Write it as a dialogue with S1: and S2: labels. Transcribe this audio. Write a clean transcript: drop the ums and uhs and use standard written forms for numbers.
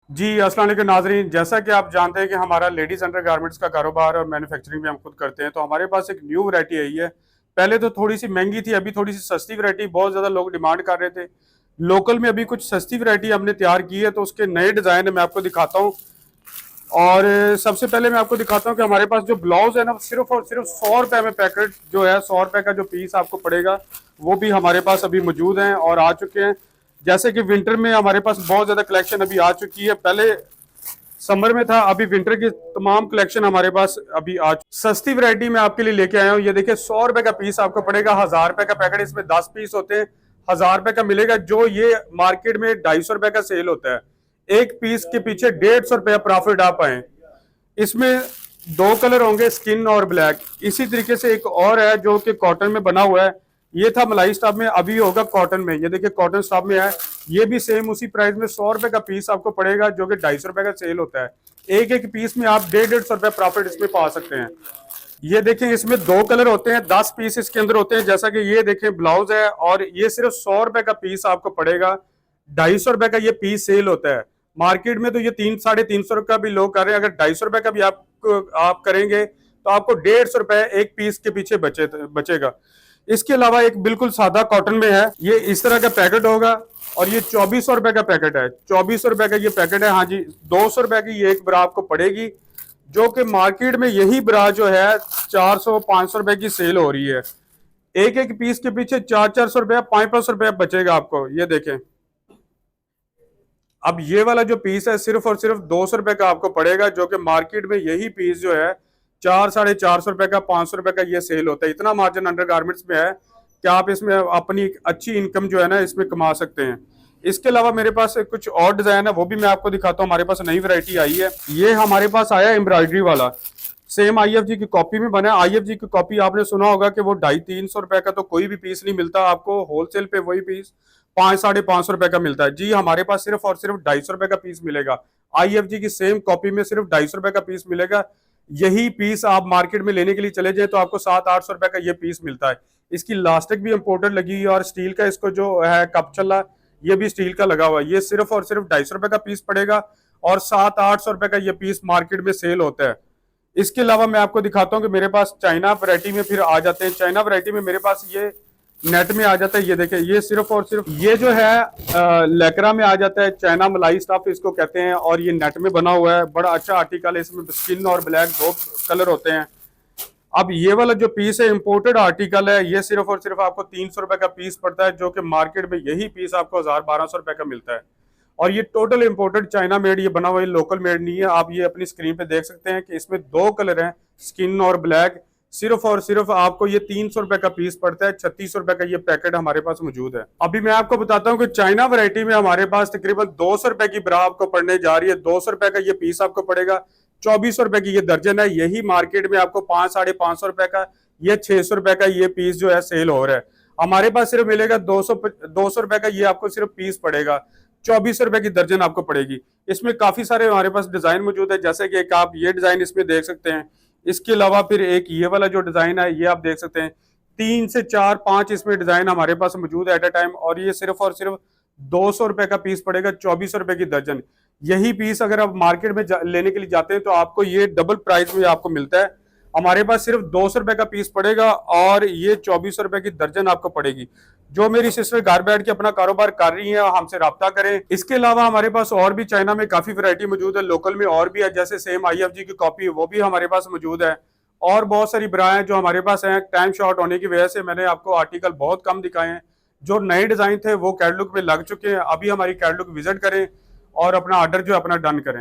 S1: जी अस्सलाम वालेकुम नाजरीन। जैसा कि आप जानते हैं कि हमारा लेडीज़ अंडर गारमेंट्स का कारोबार और मैन्युफैक्चरिंग भी हम खुद करते हैं, तो हमारे पास एक न्यू वैरायटी आई है। पहले तो थोड़ी सी महंगी थी, अभी थोड़ी सी सस्ती वैरायटी बहुत ज़्यादा लोग डिमांड कर रहे थे। लोकल में अभी कुछ सस्ती वैरायटी हमने तैयार की है, तो उसके नए डिज़ाइन मैं आपको दिखाता हूँ। और सबसे पहले मैं आपको दिखाता हूँ कि हमारे पास जो ब्लाउज है ना, सिर्फ और सिर्फ 100 रुपये में पैकेट जो है, 100 रुपये का जो पीस आपको पड़ेगा, वो भी हमारे पास अभी मौजूद हैं और आ चुके हैं। जैसे कि विंटर में हमारे पास बहुत ज़्यादा कलेक्शन अभी आ चुकी है। पहले समर में था, अभी विंटर की तमाम कलेक्शन हमारे पास अभी आज सस्ती वैरायटी में आपके लिए लेके आया हूँ। ये देखिए 100 रुपए का पीस आपको पड़ेगा, 1000 रुपए का पैकेट, इसमें 10 पीस होते हैं, 1000 रुपए का मिलेगा। जो ये मार्केट में 250 रुपए का सेल होता है, एक पीस के पीछे 150 रुपया प्रॉफिट आप पाए। इसमें दो कलर होंगे, स्किन और ब्लैक। इसी तरीके से एक और है जो कि कॉटन में बना हुआ है, ये था मलाई स्टफ में, अभी होगा कॉटन में। ये देखिए कॉटन स्टफ में है, ये भी सेम उसी प्राइस में 100 रुपए का पीस आपको पड़ेगा, जो कि 250 रुपए का सेल होता है। एक एक पीस में आप 150 रुपए प्रॉफिट इसमें पा सकते हैं। ये देखें, इसमें दो कलर होते हैं, 10 पीस इसके अंदर होते हैं। जैसा कि ये देखें ब्लाउज है, और ये सिर्फ 100 रुपए का पीस आपको पड़ेगा। 250 रुपए का ये पीस सेल होता है। मार्केट में तो ये 300-350 का भी लोग कर रहे हैं। अगर 250 रुपए का भी आप करेंगे तो आपको 150 रुपए एक पीस के पीछे बचेगा। इसके अलावा एक बिल्कुल सादा कॉटन में है, ये इस तरह का पैकेट होगा, और ये 2400 रुपए का पैकेट है। 2400 रुपए का ये पैकेट है। हाँ जी, 200 रुपए की ये एक ब्रा आपको पड़ेगी, जो कि मार्केट में यही ब्रा जो है 400-500 रुपए की सेल हो रही है। एक एक पीस के पीछे 400-400 रुपया, 500-500 रुपया बचेगा आपको। ये देखें, अब ये वाला जो पीस है सिर्फ और सिर्फ 200 रुपए का आपको पड़ेगा, जो कि मार्केट में यही पीस जो है 400-450 रुपए का, 500 रुपए का ये सेल होता है। इतना मार्जिन अंडर गारमेंट्स में है कि आप इसमें अपनी अच्छी इनकम जो है ना, इसमें कमा सकते हैं। इसके अलावा मेरे पास कुछ और डिजाइन है, वो भी मैं आपको दिखाता हूँ। हमारे पास नई वैरायटी आई है, ये हमारे पास आया एम्ब्रॉयडरी वाला, सेम IFG की कॉपी में बना है। IFG की कॉपी आपने सुना होगा कि वो 250-300 रुपए का तो कोई भी पीस नहीं मिलता आपको, होलसेल पे वही पीस 500-550 रुपए का मिलता है। जी हमारे पास सिर्फ और सिर्फ 250 रुपए का पीस मिलेगा। IFG की सेम कॉपी में सिर्फ 250 रुपए का पीस मिलेगा। यही पीस आप मार्केट में लेने के लिए चले जाए तो आपको 700-800 रुपए का ये पीस मिलता है। इसकी लास्टिक भी इम्पोर्टेड लगी हुई है, और स्टील का इसको जो है कप चला, ये भी स्टील का लगा हुआ है। ये सिर्फ और सिर्फ 250 रुपए का पीस पड़ेगा, और 700-800 रुपए का ये पीस मार्केट में सेल होता है। इसके अलावा मैं आपको दिखाता हूँ कि मेरे पास चाइना वैरायटी में फिर आ जाते हैं। चाइना वैरायटी में मेरे पास ये नेट में आ जाता है। ये देखें, ये सिर्फ और सिर्फ ये जो है लेकरा में आ जाता है, चाइना मलाई स्टफ इसको कहते हैं, और ये नेट में बना हुआ है। बड़ा अच्छा आर्टिकल है, इसमें स्किन और ब्लैक दो कलर होते हैं। अब ये वाला जो पीस है इम्पोर्टेड आर्टिकल है, ये सिर्फ और सिर्फ आपको 300 रुपए का पीस पड़ता है, जो कि मार्केट में यही पीस आपको 1000-1200 रुपए का मिलता है। और ये टोटल इम्पोर्टेड चाइना मेड ये बना हुआ है, लोकल मेड नहीं है। आप ये अपनी स्क्रीन पे देख सकते हैं कि इसमें दो कलर हैं, स्किन और ब्लैक। सिर्फ और सिर्फ आपको ये 300 रुपए का पीस पड़ता है। 3600 रुपए का ये पैकेट हमारे पास मौजूद है। अभी मैं आपको बताता हूँ कि चाइना वैरायटी में हमारे पास तकरीबन 200 रुपए की ब्रा आपको पड़ने जा रही है। 200 रुपए का ये पीस आपको पड़ेगा, 2400 रुपए की ये दर्जन है। यही मार्केट में आपको 500-550 रुपए का, ये 600 रुपए का ये पीस जो है सेल हो रहा है। हमारे पास सिर्फ मिलेगा 200 रुपए का, ये आपको सिर्फ पीस पड़ेगा, 2400 रुपए की दर्जन आपको पड़ेगी। इसमें काफी सारे हमारे पास डिजाइन मौजूद है, जैसे कि एक आप ये डिजाइन इसमें देख सकते हैं। इसके अलावा फिर एक ये वाला जो डिजाइन है, ये आप देख सकते हैं। 3 से 4-5 इसमें डिजाइन हमारे पास मौजूद है एट अ टाइम, और ये सिर्फ और सिर्फ 200 रुपए का पीस पड़ेगा, 2400 रुपए की दर्जन। यही पीस अगर आप मार्केट में लेने के लिए जाते हैं तो आपको ये डबल प्राइस में आपको मिलता है। हमारे पास सिर्फ 200 रुपए का पीस पड़ेगा, और ये 2400 रुपए की दर्जन आपको पड़ेगी। जो मेरी सिस्टर घर बैठ के अपना कारोबार कर रही है, हमसे रब्ता करें। इसके अलावा हमारे पास और भी चाइना में काफी वैरायटी मौजूद है, लोकल में और भी है, जैसे सेम IFG की कॉपी वो भी हमारे पास मौजूद है। और बहुत सारी ब्राएं जो हमारे पास हैं, टाइम शॉर्ट होने की वजह से मैंने आपको आर्टिकल बहुत कम दिखाए हैं। जो नए डिजाइन थे वो कैटलॉग में लग चुके हैं। अभी हमारी कैटलॉग विजिट करें और अपना ऑर्डर जो अपना डन करें।